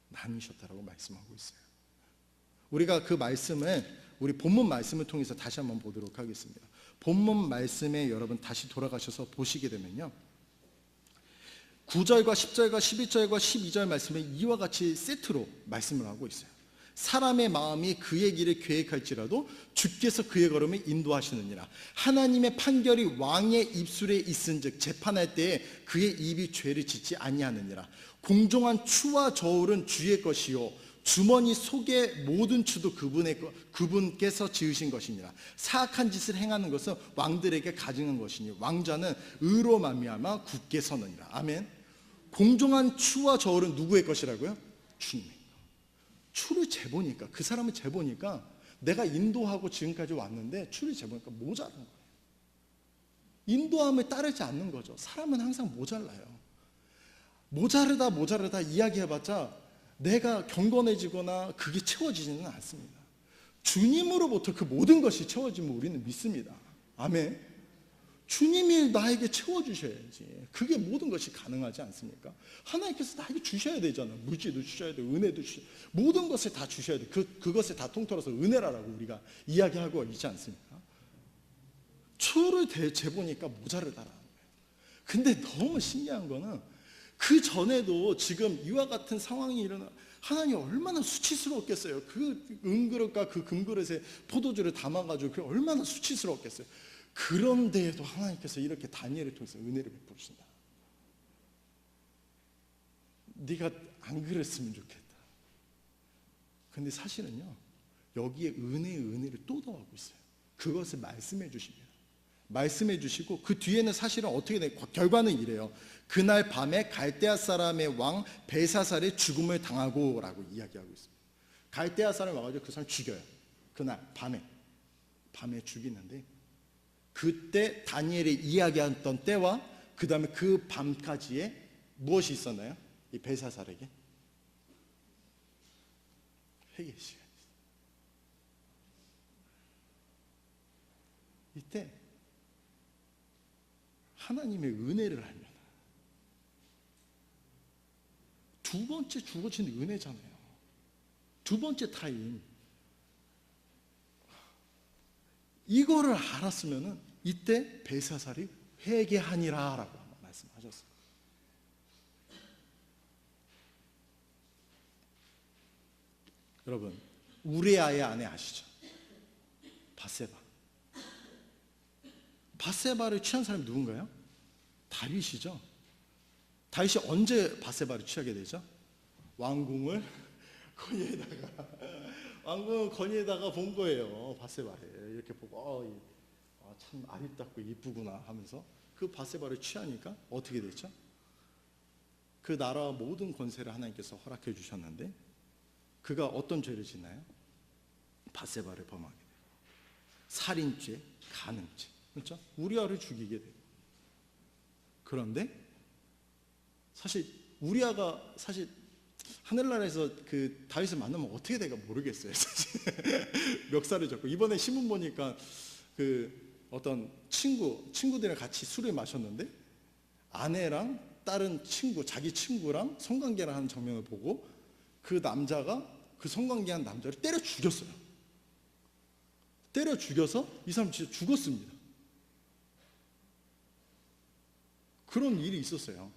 나누셨다라고 말씀하고 있어요. 우리가 그 말씀을 우리 본문 말씀을 통해서 다시 한번 보도록 하겠습니다. 본문 말씀에 여러분 다시 돌아가셔서 보시게 되면요, 9절과 10절과 11절과 12절 말씀에 이와 같이 세트로 말씀을 하고 있어요. 사람의 마음이 그의 길을 계획할지라도 주께서 그의 걸음을 인도하시느니라. 하나님의 판결이 왕의 입술에 있은즉 재판할 때에 그의 입이 죄를 짓지 아니하느니라. 공정한 추와 저울은 주의 것이요 주머니 속의 모든 추도 그분께서 지으신 것이니라. 사악한 짓을 행하는 것은 왕들에게 가증한 것이니 왕자는 의로 말미암아 굳게 서느니라. 아멘. 공정한 추와 저울은 누구의 것이라고요? 주님의. 추를 재보니까, 그 사람을 재보니까 내가 인도하고 지금까지 왔는데 추를 재보니까 모자란 거예요. 인도함을 따르지 않는 거죠. 사람은 항상 모자라요. 모자르다 이야기해봤자 내가 경건해지거나 그게 채워지지는 않습니다. 주님으로부터 그 모든 것이 채워지면 우리는 믿습니다. 아멘. 주님이 나에게 채워주셔야지. 그게 모든 것이 가능하지 않습니까? 하나님께서 나에게 주셔야 되잖아요. 물질도 주셔야 돼요. 은혜도 주셔야 돼요. 모든 것을 다 주셔야 돼요. 그것을 다 통틀어서 은혜라고 우리가 이야기하고 있지 않습니까? 초를 재보니까 모자르다라는 거예요. 근데 너무 신기한 거는 그 전에도 지금 이와 같은 상황이 일어나 하나님이 얼마나 수치스러웠겠어요. 그 은그릇과 그 금그릇에 포도주를 담아가지고 그게 얼마나 수치스러웠겠어요. 그런데도 하나님께서 이렇게 다니엘을 통해서 은혜를 베푸신다. 네가 안 그랬으면 좋겠다. 근데 사실은요, 여기에 은혜를 또 더하고 있어요. 그것을 말씀해 주십니다. 말씀해 주시고 그 뒤에는 사실은 어떻게 돼? 결과는 이래요. 그날 밤에 갈대아 사람의 왕 벨사살의 죽음을 당하고 라고 이야기하고 있어요. 갈대아 사람이 와가지고 그 사람 죽여요. 그날 밤에 죽이는데 그때 다니엘이 이야기했던 때와 그 다음에 그 밤까지에 무엇이 있었나요? 이 벨사살에게 회개 시간이 있어요. 이때 하나님의 은혜를 알면 두 번째 주어진 은혜잖아요. 두 번째 타임 이거를 알았으면은 이때 벨사살이 회개하니라라고 말씀하셨어요. 여러분, 우리아의 아내 아시죠? 바세바를 취한 사람이 누군가요? 다윗이죠. 다윗이 언제 바세바를 취하게 되죠? 왕궁을 건의에다가 본 거예요. 바세바를 이렇게 보고 참 아름답고 이쁘구나 하면서 그 바세바를 취하니까 어떻게 됐죠? 그 나라와 모든 권세를 하나님께서 허락해 주셨는데 그가 어떤 죄를 짓나요? 바세바를 범하게 돼요. 살인죄, 간음죄, 그렇죠? 우리아를 죽이게 돼요. 그런데 사실 우리아가 사실 하늘나라에서 그 다윗을 만나면 어떻게 될까 모르겠어요. 사실 멱살을 잡고 이번에 신문 보니까 그 어떤 친구들이랑 같이 술을 마셨는데 아내랑 다른 친구, 자기 친구랑 성관계를 하는 장면을 보고 그 남자가 그 성관계한 남자를 때려 죽였어요. 때려 죽여서 이 사람 진짜 죽었습니다. 그런 일이 있었어요.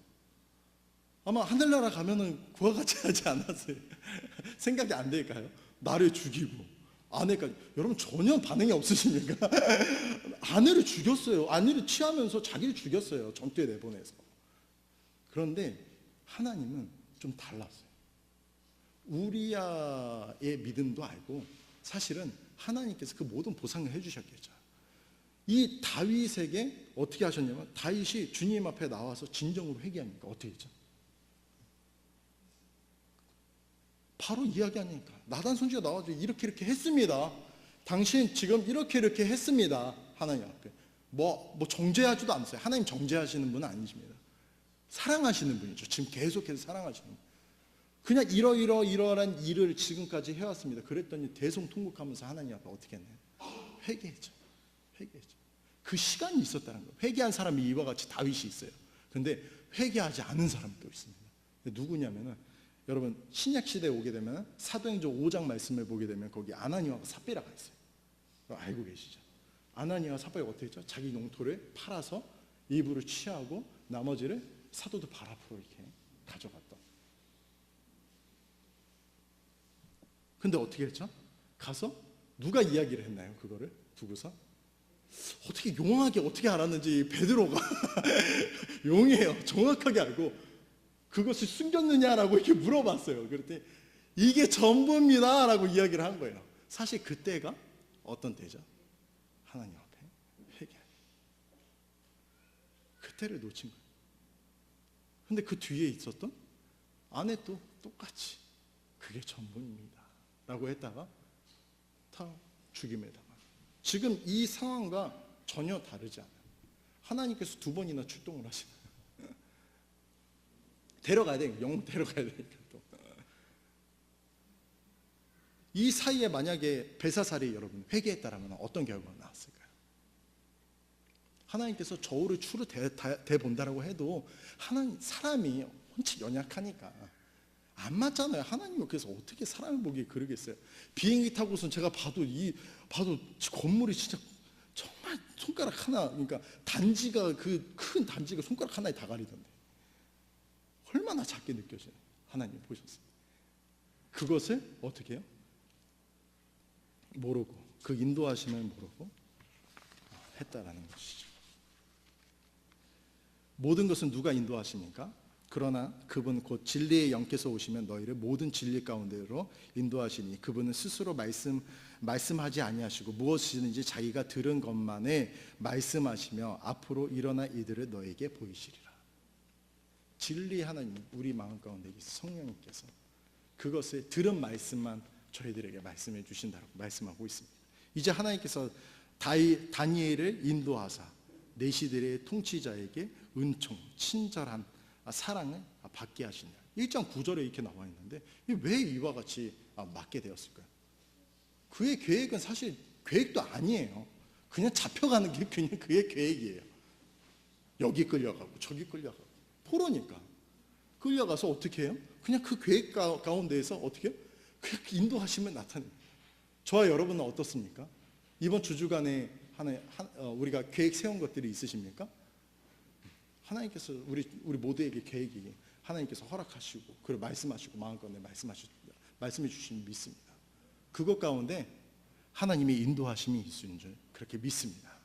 아마 하늘나라 가면은 그와 같이 하지 않았어요. 생각이 안 될까요? 나를 죽이고 아내까지. 여러분 전혀 반응이 없으십니까? 아내를 죽였어요. 아내를 취하면서 자기를 죽였어요. 전투에 내보내서. 그런데 하나님은 좀 달랐어요. 우리아의 믿음도 알고 사실은 하나님께서 그 모든 보상을 해주셨겠죠. 이 다윗에게 어떻게 하셨냐면 다윗이 주님 앞에 나와서 진정으로 회개하니까 어떻게 했죠? 바로 이야기하니까 나단 선지가 나와서 이렇게 했습니다. 당신 지금 이렇게 했습니다. 하나님 앞에 뭐 정죄하지도 않으세요. 하나님 정죄하시는 분은 아니십니다. 사랑하시는 분이죠. 지금 계속해서 사랑하시는 분. 그냥 이러한 일을 지금까지 해왔습니다. 그랬더니 대성통곡하면서 하나님 앞에 어떻게 했나요? 회개했죠. 그 시간이 있었다는 거예요. 회개한 사람이 이와 같이 다윗이 있어요. 그런데 회개하지 않은 사람이 또 있습니다. 누구냐면은 여러분 신약 시대에 오게 되면 사도행전 5장 말씀을 보게 되면 거기 아나니아와 삽비라가 있어요. 알고 계시죠? 아나니아와 삽비라가 어떻게 했죠? 자기 영토를 팔아서 일부를 취하고 나머지를 사도들 발 앞으로 이렇게 가져갔다. 근데 어떻게 했죠? 가서 누가 이야기를 했나요? 그거를 두고서 어떻게 용하게 어떻게 알았는지 베드로가 용이에요. 정확하게 알고 그것을 숨겼느냐라고 이렇게 물어봤어요. 그랬더니 이게 전부입니다 라고 이야기를 한 거예요. 사실 그때가 어떤 때죠? 하나님 앞에 회개하기. 그때를 놓친 거예요. 근데 그 뒤에 있었던 아내도 똑같이 그게 전부입니다 라고 했다가 다 죽임을 당하고. 지금 이 상황과 전혀 다르지 않아요. 하나님께서 2번이나 출동을 하시는 데려가야 돼. 영웅 데려가야 되니까 또. 이 사이에 만약에 벨사살이 여러분 회개했다라면 어떤 결과가 나왔을까요? 하나님께서 저울을 추로 대 본다라고 해도 사람이 원체 연약하니까 안 맞잖아요. 하나님은 그래서 어떻게 사람을 보기에 그러겠어요. 비행기 타고선 제가 봐도 건물이 진짜 정말 손가락 하나, 그러니까 단지가 그 큰 단지가 손가락 하나에 다 가리던데 얼마나 작게 느껴져요. 하나님 보셨어요. 그것을 어떻게 해요? 모르고, 그 인도하심을 모르고 했다라는 것이죠. 모든 것은 누가 인도하십니까? 그러나 그분 곧 진리의 영께서 오시면 너희를 모든 진리 가운데로 인도하시니 그분은 스스로 말씀하지 아니하시고 무엇이든지 자기가 들은 것만에 말씀하시며 앞으로 일어날 이들을 너에게 보이시리라. 진리 하나님, 우리 마음 가운데 계신 성령님께서 그것을 들은 말씀만 저희들에게 말씀해 주신다고 말씀하고 있습니다. 이제 하나님께서 다니엘을 인도하사 내시들의 통치자에게 은총, 친절한 사랑을 받게 하시냐. 1장 9절에 이렇게 나와 있는데 왜 이와 같이 맡게 되었을까요? 그의 계획은 사실 계획도 아니에요. 그냥 잡혀가는 게 그냥 그의 계획이에요. 여기 끌려가고 저기 끌려가고 포로니까 끌려가서 어떻게 해요? 그냥 그 계획 가운데에서 어떻게 해요? 그냥 인도하시면 나타내요. 저와 여러분은 어떻습니까? 이번 주주간에 우리가 계획 세운 것들이 있으십니까? 하나님께서 우리 모두에게 계획이 하나님께서 허락하시고 그리고 말씀하시고 마음가운데 말씀해 주시면 믿습니다. 그것 가운데 하나님의 인도하심이 있는 줄 그렇게 믿습니다.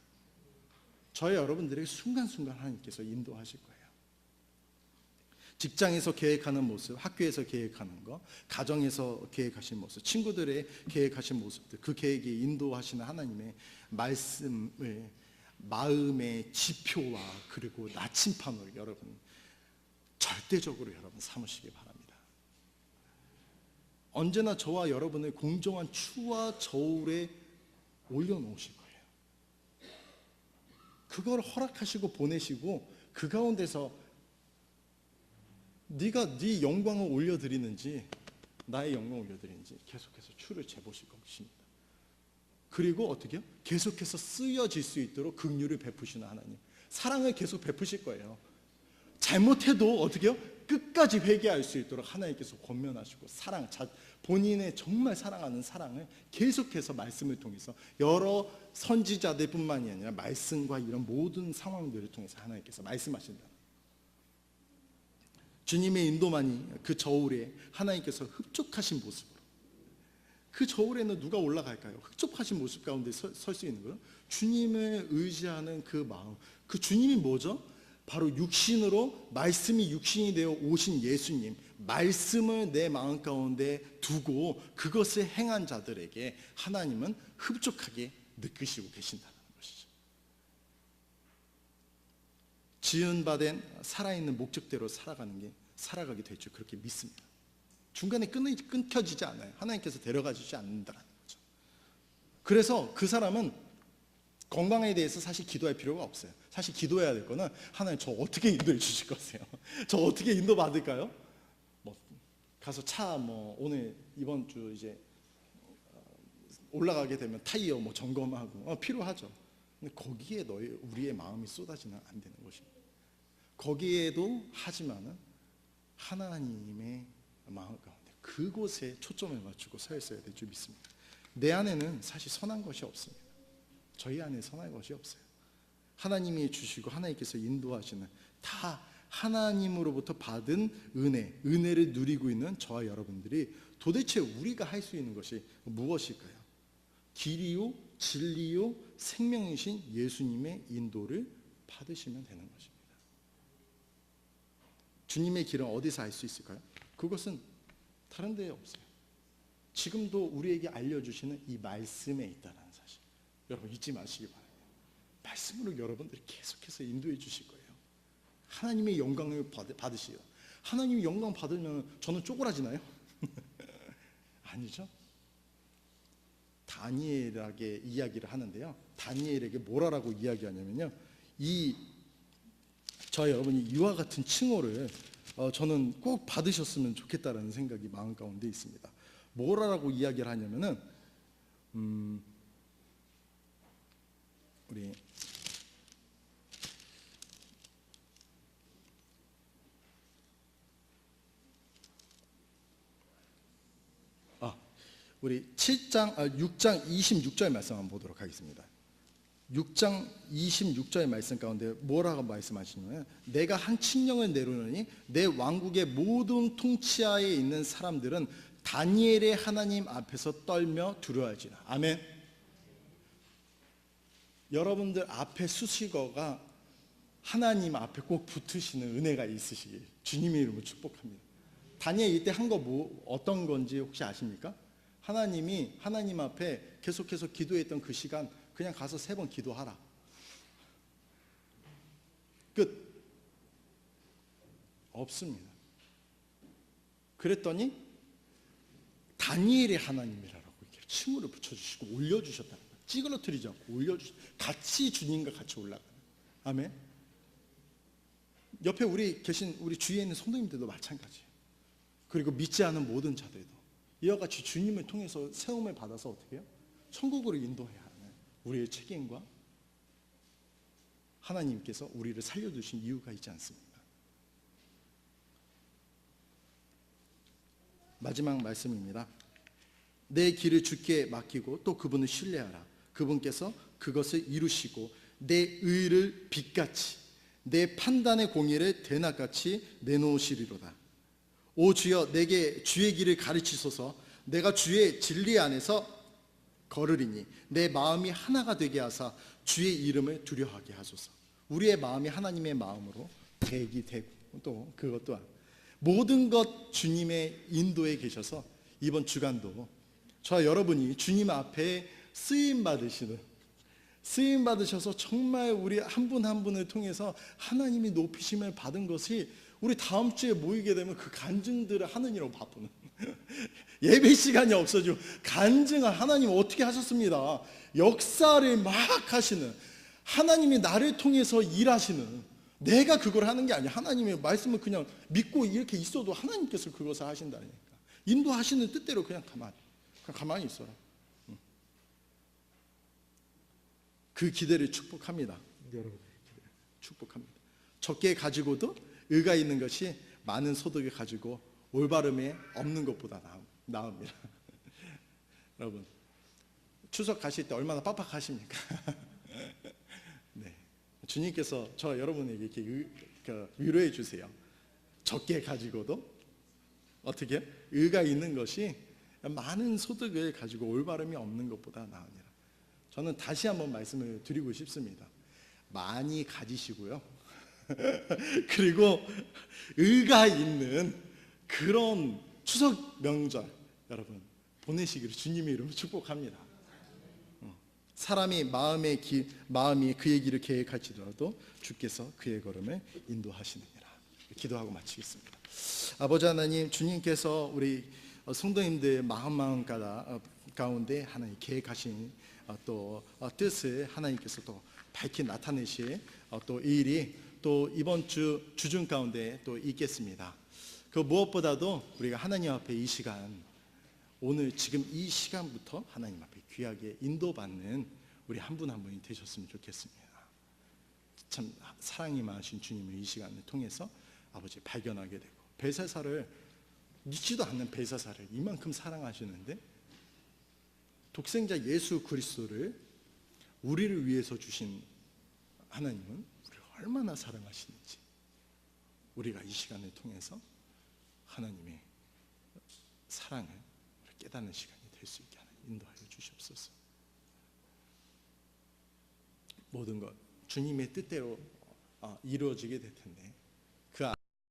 저희 여러분들에게 순간순간 하나님께서 인도하실 거예요. 직장에서 계획하는 모습, 학교에서 계획하는 것, 가정에서 계획하신 모습, 친구들의 계획하신 모습들, 그 계획에 인도하시는 하나님의 말씀을 마음의 지표와 그리고 나침판으로 여러분 절대적으로 여러분 삼으시기 바랍니다. 언제나 저와 여러분을 공정한 추와 저울에 올려놓으실 거예요. 그걸 허락하시고 보내시고 그 가운데서 네가 네 영광을 올려드리는지 나의 영광을 올려드리는지 계속해서 추를 재보실 것입니다. 그리고 어떻게 해요? 계속해서 쓰여질 수 있도록 긍휼을 베푸시는 하나님, 사랑을 계속 베푸실 거예요. 잘못해도 어떻게 해요? 끝까지 회개할 수 있도록 하나님께서 권면하시고 본인의 정말 사랑하는 사랑을 계속해서 말씀을 통해서 여러 선지자들 뿐만이 아니라 말씀과 이런 모든 상황들을 통해서 하나님께서 말씀하신다. 주님의 인도만이 그 저울에 하나님께서 흡족하신 모습으로, 그 저울에는 누가 올라갈까요? 흡족하신 모습 가운데 설 수 있는 거예요. 주님을 의지하는 그 마음, 그 주님이 뭐죠? 바로 육신으로 말씀이 육신이 되어 오신 예수님, 말씀을 내 마음 가운데 두고 그것을 행한 자들에게 하나님은 흡족하게 느끼시고 계신다는 것이죠. 지은바된 살아있는 목적대로 살아가게 될 줄 그렇게 믿습니다. 중간에 끊겨지지 않아요. 하나님께서 데려가 주지 않는다는 거죠. 그래서 그 사람은 건강에 대해서 사실 기도할 필요가 없어요. 사실 기도해야 될 거는 하나님 저 어떻게 인도해 주실 거세요? 저 어떻게 인도 받을까요? 가서 오늘 이번 주 이제 올라가게 되면 타이어 점검하고 필요하죠. 근데 거기에 우리의 마음이 쏟아지면 안 되는 것입니다. 거기에도 하지만은 하나님의 마음 가운데 그곳에 초점을 맞추고 서 있어야 될 줄 믿습니다. 내 안에는 사실 선한 것이 없습니다. 저희 안에 선한 것이 없어요. 하나님이 주시고 하나님께서 인도하시는 다 하나님으로부터 받은 은혜를 누리고 있는 저와 여러분들이 도대체 우리가 할 수 있는 것이 무엇일까요? 길이요 진리요 생명이신 예수님의 인도를 받으시면 되는 것입니다. 주님의 길은 어디서 알 수 있을까요? 그것은 다른 데에 없어요. 지금도 우리에게 알려주시는 이 말씀에 있다는 사실 여러분 잊지 마시기 바랍니다. 말씀으로 여러분들이 계속해서 인도해 주실 거예요. 하나님의 영광을 받으시요. 하나님의 영광 받으면 저는 쪼그라지나요? 아니죠. 다니엘에게 이야기를 하는데요. 다니엘에게 뭐라고 이야기하냐면요. 저 여러분이 이와 같은 칭호를 저는 꼭 받으셨으면 좋겠다라는 생각이 마음 가운데 있습니다. 뭐라고 이야기를 하냐면은 우리 우리 6장 26절 말씀 한번 보도록 하겠습니다. 6장 26절 말씀 가운데 뭐라고 말씀하시냐면 내가 한 칙령을 내려놓으니 내 왕국의 모든 통치하에 있는 사람들은 다니엘의 하나님 앞에서 떨며 두려워하지라. 아멘. 여러분들 앞에 수식어가 하나님 앞에 꼭 붙으시는 은혜가 있으시길 주님의 이름으로 축복합니다. 다니엘 이때 한 거 어떤 건지 혹시 아십니까? 하나님이 하나님 앞에 계속해서 기도했던 그 시간 그냥 가서 3번 기도하라. 끝. 없습니다. 그랬더니 다니엘의 하나님이라고 이렇게 칭호를 붙여주시고 올려주셨다는 거예요. 찌그러뜨리지 않고 올려주시고 같이 주님과 같이 올라가는. 아멘. 옆에 우리 계신 우리 주위에 있는 성도님들도 마찬가지예요. 그리고 믿지 않은 모든 자들도 이와 같이 주님을 통해서 세움을 받아서 어떻게 해요? 천국으로 인도해야 하는 우리의 책임과 하나님께서 우리를 살려두신 이유가 있지 않습니까? 마지막 말씀입니다. 내 길을 주께 맡기고 또 그분을 신뢰하라. 그분께서 그것을 이루시고 내 의를 빛같이 내 판단의 공의를 대낮같이 내놓으시리로다. 오 주여 내게 주의 길을 가르치소서. 내가 주의 진리 안에서 걸으리니 내 마음이 하나가 되게 하사 주의 이름을 두려워하게 하소서. 우리의 마음이 하나님의 마음으로 되고 또 그것 또한 모든 것 주님의 인도에 계셔서 이번 주간도 저와 여러분이 주님 앞에 쓰임 받으셔서 정말 우리 한 분 한 분을 통해서 하나님이 높이심을 받은 것이 우리 다음 주에 모이게 되면 그 간증들을 하느니라고 바쁘는 예배 시간이 없어지고 간증을 하나님 어떻게 하셨습니다. 역사를 막 하시는 하나님이 나를 통해서 일하시는 내가 그걸 하는 게 아니야. 하나님의 말씀을 그냥 믿고 이렇게 있어도 하나님께서 그것을 하신다니까. 인도하시는 뜻대로 그냥 가만히 있어라. 그 기대를 축복합니다. 여러분 축복합니다. 적게 가지고도 의가 있는 것이 많은 소득을 가지고 올바름에 없는 것보다 나읍니다. 여러분 추석 가실 때 얼마나 빡빡하십니까? 네. 주님께서 저 여러분에게 이렇게 위로해 주세요. 적게 가지고도 어떻게 의가 있는 것이 많은 소득을 가지고 올바름이 없는 것보다 나으니라. 저는 다시 한번 말씀을 드리고 싶습니다. 많이 가지시고요. 그리고 의가 있는 그런 추석 명절 여러분 보내시기를 주님의 이름으로 축복합니다. 사람이 마음이 그의 길을 계획할지라도 주께서 그의 걸음을 인도하시느니라. 기도하고 마치겠습니다. 아버지 하나님, 주님께서 우리 성도님들 마음 가운데 하나님 계획하신 또 뜻을 하나님께서 또 밝히 나타내실 또 이 일이 또 이번 주중 가운데 또 있겠습니다. 그 무엇보다도 우리가 하나님 앞에 이 시간 오늘 지금 이 시간부터 하나님 앞에 귀하게 인도받는 우리 한 분 한 분이 되셨으면 좋겠습니다. 참 사랑이 많으신 주님을 이 시간을 통해서 아버지 발견하게 되고 벨사살을 믿지도 않는 벨사살을 이만큼 사랑하시는데 독생자 예수 그리스도를 우리를 위해서 주신 하나님은 우리를 얼마나 사랑하시는지 우리가 이 시간을 통해서 하나님의 사랑을 깨닫는 시간이 될 수 있게 하나님 인도하여 주시옵소서. 모든 것 주님의 뜻대로 이루어지게 될 텐데